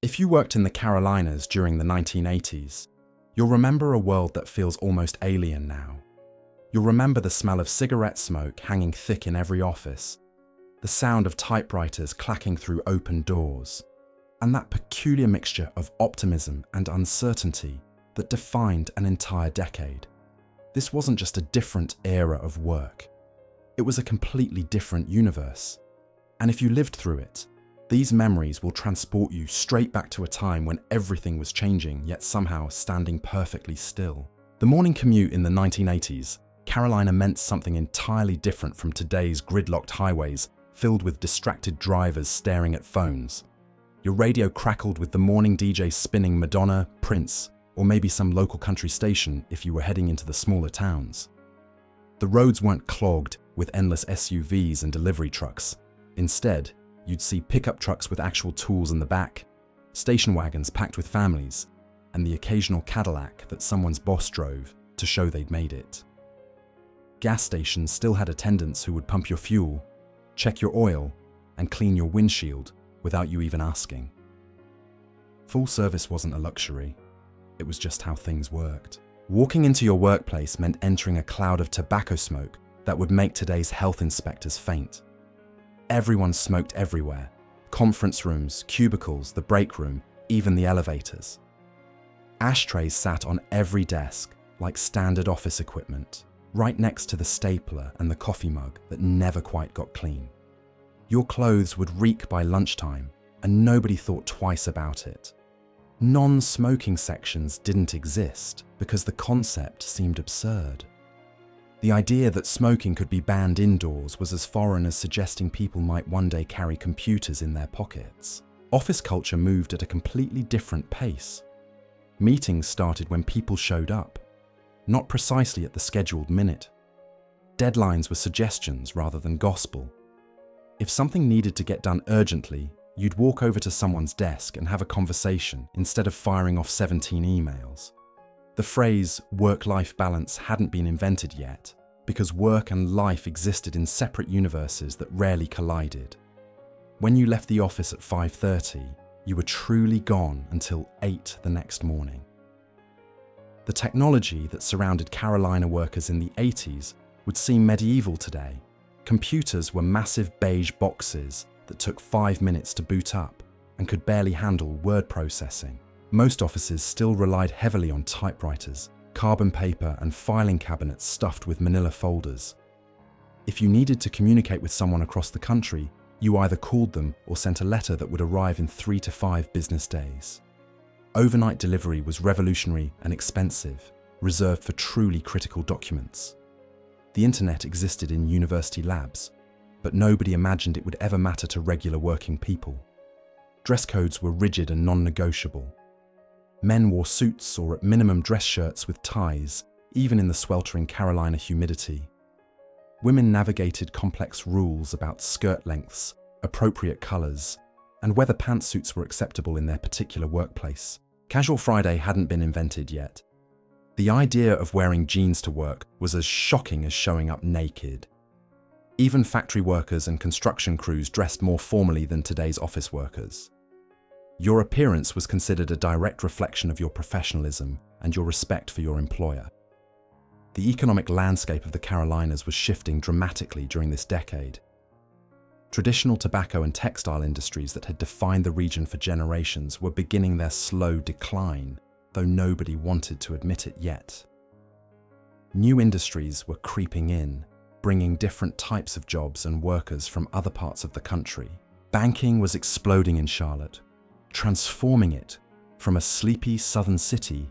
If you worked in the Carolinas during the 1980s, you'll remember a world that feels almost alien now. You'll remember the smell of cigarette smoke hanging thick in every office, the sound of typewriters clacking through open doors, and that peculiar mixture of optimism and uncertainty that defined an entire decade. This wasn't just a different era of work. It was a completely different universe. And if you lived through it, these memories will transport you straight back to a time when everything was changing, yet somehow standing perfectly still. The morning commute in the 1980s, Carolina meant something entirely different from today's gridlocked highways filled with distracted drivers staring at phones. Your radio crackled with the morning DJ spinning Madonna, Prince, or maybe some local country station if you were heading into the smaller towns. The roads weren't clogged with endless SUVs and delivery trucks. Instead, you'd see pickup trucks with actual tools in the back, station wagons packed with families, and the occasional Cadillac that someone's boss drove to show they'd made it. Gas stations still had attendants who would pump your fuel, check your oil, and clean your windshield without you even asking. Full service wasn't a luxury, it was just how things worked. Walking into your workplace meant entering a cloud of tobacco smoke that would make today's health inspectors faint. Everyone smoked everywhere: conference rooms, cubicles, the break room, even the elevators. Ashtrays sat on every desk like standard office equipment, right next to the stapler and the coffee mug that never quite got clean. Your clothes would reek by lunchtime, and nobody thought twice about it. Non-smoking sections didn't exist because the concept seemed absurd. The idea that smoking could be banned indoors was as foreign as suggesting people might one day carry computers in their pockets. Office culture moved at a completely different pace. Meetings started when people showed up, not precisely at the scheduled minute. Deadlines were suggestions rather than gospel. If something needed to get done urgently, you'd walk over to someone's desk and have a conversation instead of firing off 17 emails. The phrase work-life balance hadn't been invented yet, because work and life existed in separate universes that rarely collided. When you left the office at 5:30, you were truly gone until 8 the next morning. The technology that surrounded Carolina workers in the 80s would seem medieval today. Computers were massive beige boxes that took 5 minutes to boot up and could barely handle word processing. Most offices still relied heavily on typewriters, carbon paper, and filing cabinets stuffed with manila folders. If you needed to communicate with someone across the country, you either called them or sent a letter that would arrive in 3 to 5 business days. Overnight delivery was revolutionary and expensive, reserved for truly critical documents. The internet existed in university labs, but nobody imagined it would ever matter to regular working people. Dress codes were rigid and non-negotiable. Men wore suits or at minimum dress shirts with ties, even in the sweltering Carolina humidity. Women navigated complex rules about skirt lengths, appropriate colors, and whether pantsuits were acceptable in their particular workplace. Casual Friday hadn't been invented yet. The idea of wearing jeans to work was as shocking as showing up naked. Even factory workers and construction crews dressed more formally than today's office workers. Your appearance was considered a direct reflection of your professionalism and your respect for your employer. The economic landscape of the Carolinas was shifting dramatically during this decade. Traditional tobacco and textile industries that had defined the region for generations were beginning their slow decline, though nobody wanted to admit it yet. New industries were creeping in, bringing different types of jobs and workers from other parts of the country. Banking was exploding in Charlotte, transforming it from a sleepy southern city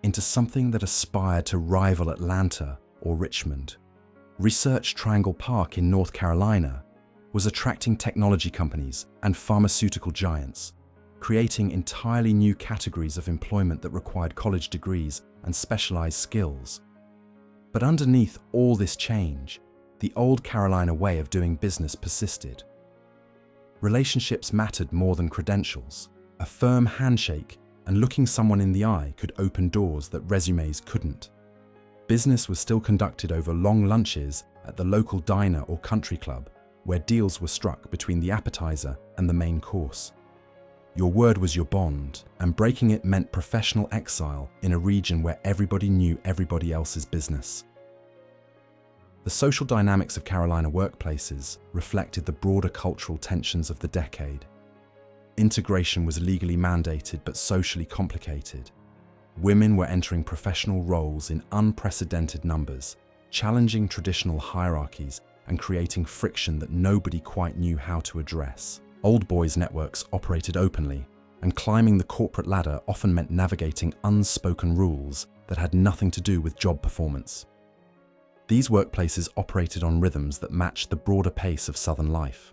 into something that aspired to rival Atlanta or Richmond. Research Triangle Park in North Carolina was attracting technology companies and pharmaceutical giants, creating entirely new categories of employment that required college degrees and specialized skills. But underneath all this change, the old Carolina way of doing business persisted. Relationships mattered more than credentials. A firm handshake and looking someone in the eye could open doors that resumes couldn't. Business was still conducted over long lunches at the local diner or country club, where deals were struck between the appetizer and the main course. Your word was your bond, and breaking it meant professional exile in a region where everybody knew everybody else's business. The social dynamics of Carolina workplaces reflected the broader cultural tensions of the decade. Integration was legally mandated but socially complicated. Women were entering professional roles in unprecedented numbers, challenging traditional hierarchies and creating friction that nobody quite knew how to address. Old boys networks operated openly, and climbing the corporate ladder often meant navigating unspoken rules that had nothing to do with job performance. These workplaces operated on rhythms that matched the broader pace of Southern life.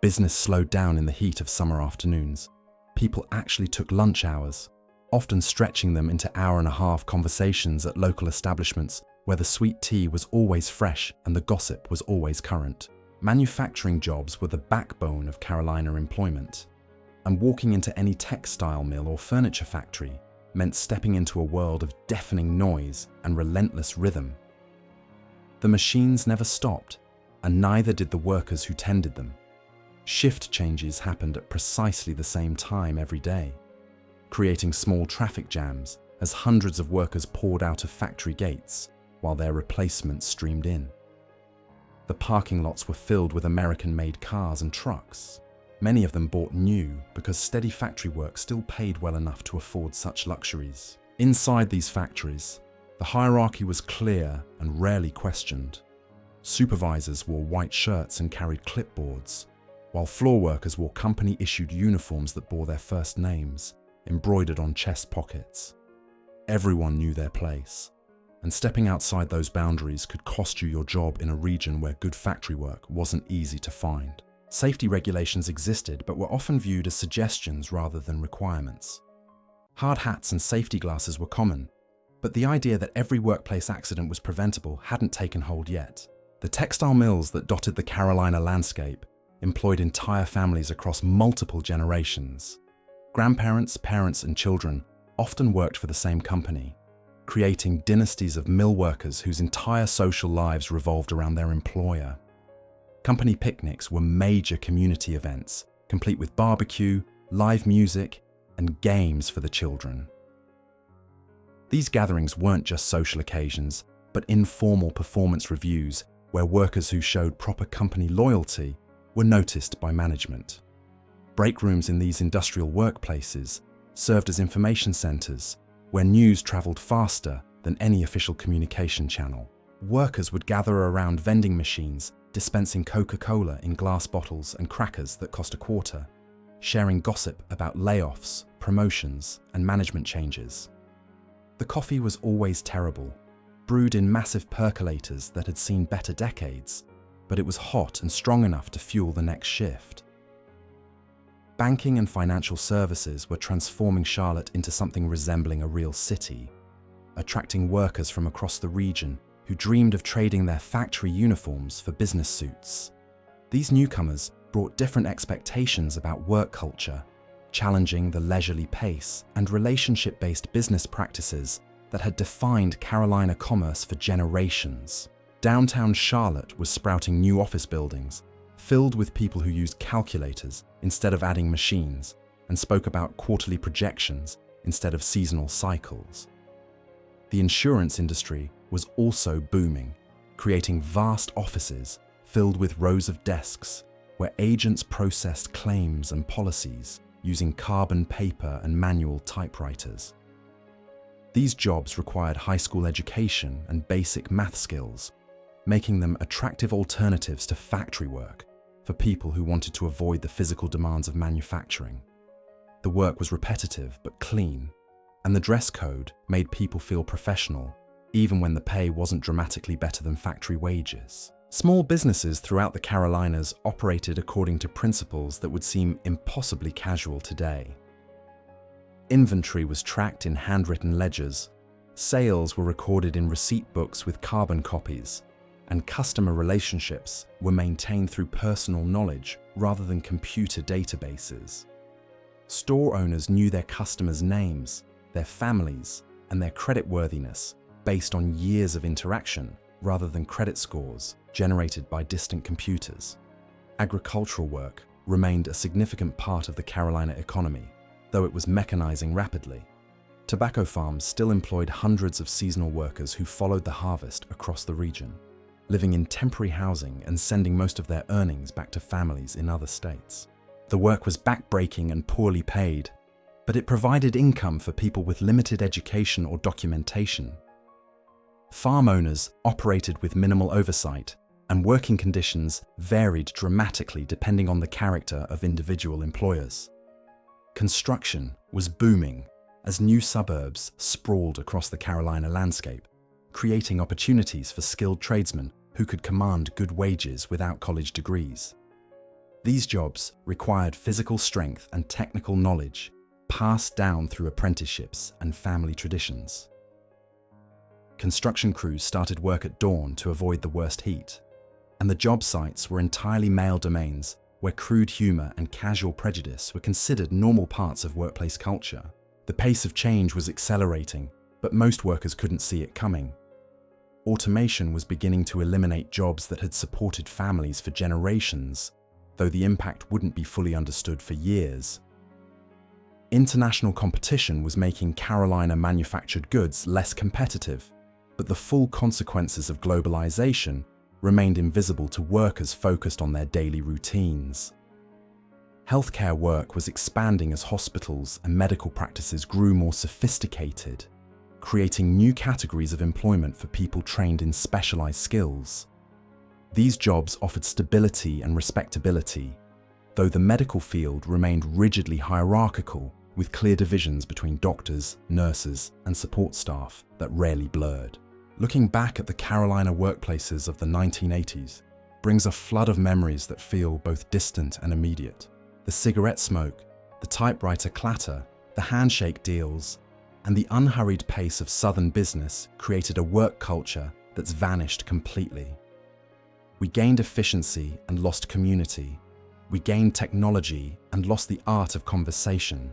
Business slowed down in the heat of summer afternoons. People actually took lunch hours, often stretching them into hour-and-a-half conversations at local establishments where the sweet tea was always fresh and the gossip was always current. Manufacturing jobs were the backbone of Carolina employment, and walking into any textile mill or furniture factory meant stepping into a world of deafening noise and relentless rhythm. The machines never stopped, and neither did the workers who tended them. Shift changes happened at precisely the same time every day, creating small traffic jams as hundreds of workers poured out of factory gates while their replacements streamed in. The parking lots were filled with American-made cars and trucks. Many of them bought new because steady factory work still paid well enough to afford such luxuries. Inside these factories, the hierarchy was clear and rarely questioned. Supervisors wore white shirts and carried clipboards, while floor workers wore company-issued uniforms that bore their first names, embroidered on chest pockets. Everyone knew their place, and stepping outside those boundaries could cost you your job in a region where good factory work wasn't easy to find. Safety regulations existed but were often viewed as suggestions rather than requirements. Hard hats and safety glasses were common, but the idea that every workplace accident was preventable hadn't taken hold yet. The textile mills that dotted the Carolina landscape employed entire families across multiple generations. Grandparents, parents, and children often worked for the same company, creating dynasties of mill workers whose entire social lives revolved around their employer. Company picnics were major community events, complete with barbecue, live music, and games for the children. These gatherings weren't just social occasions, but informal performance reviews where workers who showed proper company loyalty were noticed by management. Break rooms in these industrial workplaces served as information centers where news traveled faster than any official communication channel. Workers would gather around vending machines dispensing Coca-Cola in glass bottles and crackers that cost a quarter, sharing gossip about layoffs, promotions, and management changes. The coffee was always terrible, brewed in massive percolators that had seen better decades, but it was hot and strong enough to fuel the next shift. Banking and financial services were transforming Charlotte into something resembling a real city, attracting workers from across the region who dreamed of trading their factory uniforms for business suits. These newcomers brought different expectations about work culture, challenging the leisurely pace and relationship-based business practices that had defined Carolina commerce for generations. Downtown Charlotte was sprouting new office buildings, filled with people who used calculators instead of adding machines and spoke about quarterly projections instead of seasonal cycles. The insurance industry was also booming, creating vast offices filled with rows of desks where agents processed claims and policies using carbon paper and manual typewriters. These jobs required high school education and basic math skills, making them attractive alternatives to factory work for people who wanted to avoid the physical demands of manufacturing. The work was repetitive but clean, and the dress code made people feel professional, even when the pay wasn't dramatically better than factory wages. Small businesses throughout the Carolinas operated according to principles that would seem impossibly casual today. Inventory was tracked in handwritten ledgers, sales were recorded in receipt books with carbon copies, and customer relationships were maintained through personal knowledge rather than computer databases. Store owners knew their customers' names, their families, and their creditworthiness based on years of interaction rather than credit scores generated by distant computers. Agricultural work remained a significant part of the Carolina economy, though it was mechanizing rapidly. Tobacco farms still employed hundreds of seasonal workers who followed the harvest across the region, living in temporary housing and sending most of their earnings back to families in other states. The work was backbreaking and poorly paid, but it provided income for people with limited education or documentation. Farm owners operated with minimal oversight, and working conditions varied dramatically depending on the character of individual employers. Construction was booming as new suburbs sprawled across the Carolina landscape, creating opportunities for skilled tradesmen who could command good wages without college degrees. These jobs required physical strength and technical knowledge, passed down through apprenticeships and family traditions. Construction crews started work at dawn to avoid the worst heat, and the job sites were entirely male domains where crude humor and casual prejudice were considered normal parts of workplace culture. The pace of change was accelerating, but most workers couldn't see it coming. Automation was beginning to eliminate jobs that had supported families for generations, though the impact wouldn't be fully understood for years. International competition was making Carolina manufactured goods less competitive, but the full consequences of globalization remained invisible to workers focused on their daily routines. Healthcare work was expanding as hospitals and medical practices grew more sophisticated, creating new categories of employment for people trained in specialized skills. These jobs offered stability and respectability, though the medical field remained rigidly hierarchical, with clear divisions between doctors, nurses, and support staff that rarely blurred. Looking back at the Carolina workplaces of the 1980s brings a flood of memories that feel both distant and immediate. The cigarette smoke, the typewriter clatter, the handshake deals, and the unhurried pace of Southern business created a work culture that's vanished completely. We gained efficiency and lost community. We gained technology and lost the art of conversation.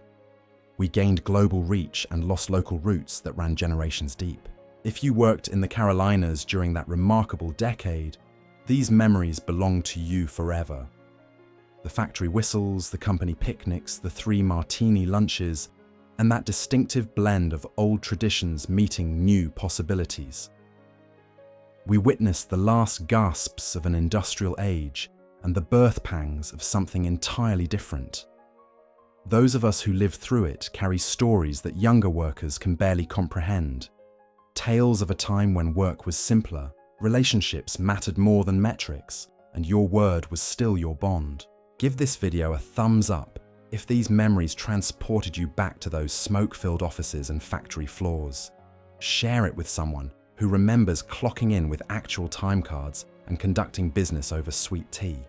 We gained global reach and lost local roots that ran generations deep. If you worked in the Carolinas during that remarkable decade, these memories belong to you forever. The factory whistles, the company picnics, the 3 martini lunches, and that distinctive blend of old traditions meeting new possibilities. We witnessed the last gasps of an industrial age and the birth pangs of something entirely different. Those of us who lived through it carry stories that younger workers can barely comprehend. Tales of a time when work was simpler, relationships mattered more than metrics, and your word was still your bond. Give this video a thumbs up if these memories transported you back to those smoke-filled offices and factory floors. Share it with someone who remembers clocking in with actual time cards and conducting business over sweet tea.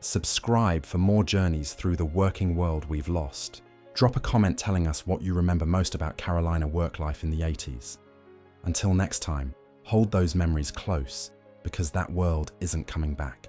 Subscribe for more journeys through the working world we've lost. Drop a comment telling us what you remember most about Carolina work life in the 80s. Until next time, hold those memories close, because that world isn't coming back.